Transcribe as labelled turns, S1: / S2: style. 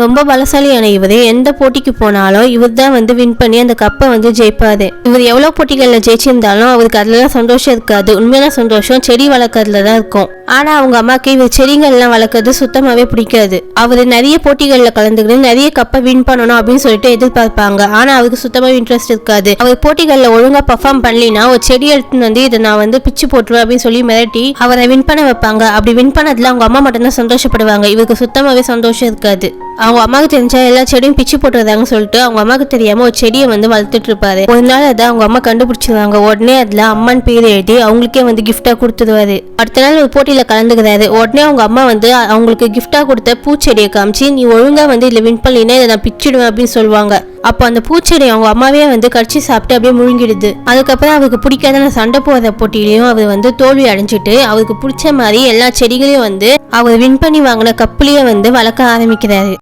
S1: ரொம்ப பலசாலியான இவரு எந்த போட்டிக்கு போனாலும் இவர் தான் வந்து வின் பண்ணி அந்த கப்பை வந்து ஜெயிப்பாரு. இவர் எவ்வளவு போட்டிகள்ல ஜெயிச்சிருந்தாலும் அவருக்கு அதுலலாம் சந்தோஷம் இருக்காது. உண்மையான சந்தோஷம் செடி வளர்க்கறதுல தான் இருக்கும். ஆனா அவங்க அம்மாக்கு இவர் செடிகள்லாம் வளர்க்கறது சுத்தமாவே பிடிக்காது. அவரு நிறைய போட்டிகள்ல கலந்துக்கிட்டு நிறைய கப்பை வின் பண்ணணும் அப்படின்னு சொல்லிட்டு எதிர்பார்ப்பாங்க. ஆனா அவருக்கு சுத்தமாவே இன்ட்ரெஸ்ட் இருக்காது. அவர் போட்டிகள்ல ஒழுங்கா பர்ஃபார்ம் பண்ணலினா ஒரு செடி எடுத்துன்னு வந்து இதை நான் வந்து பிச்சு போட்டுருவேன் அப்படின்னு சொல்லி மிரட்டி அவரை வின் பண்ண வைப்பாங்க. அப்படி வின் பண்ணதுல அவங்க அம்மா மட்டும்தான் சந்தோஷப்படுவாங்க. இவருக்கு சுத்தமாவே சந்தோஷம் இருக்காது. அவங்க அம்மாவுக்கு தெரிஞ்சா எல்லா செடியும் பிச்சு போட்டுறதாங்கன்னு சொல்லிட்டு அவங்க அம்மாவுக்கு தெரியாம ஒரு செடியை வந்து வளர்த்துட்டு இருப்பாரு. ஒரு நாள் அதை அவங்க அம்மா கண்டுபிடிச்சிருவாங்க. உடனே அதுல அம்மன் பேர் எழுதி அவங்களுக்கே வந்து கிஃப்டா கொடுத்துருவாரு. அடுத்த நாள் ஒரு போட்டியில கலந்துக்கிறாரு. உடனே அவங்க அம்மா வந்து அவங்களுக்கு கிஃப்டா கொடுத்த பூச்செடியை காமிச்சு நீ ஒழுங்கா வந்து இதுல வின் பண்ணலினா இதை நான் பிச்சிடுவேன் அப்படின்னு சொல்லுவாங்க. அப்போ அந்த பூச்செடி அவங்க அம்மாவே வந்து கடிச்சு சாப்பிட்டு அப்படியே முழுங்கிடுது. அதுக்கப்புறம் அவருக்கு பிடிக்காத சண்டை போடுற போட்டியிலையும் அவர் வந்து தோல்வி அடைஞ்சிட்டு அவருக்கு பிடிச்ச மாதிரி எல்லா செடிகளையும் வந்து அவர் வின் பண்ணி வாங்கின கப்புலயே வந்து வளர்க்க ஆரம்பிக்கிறாரு.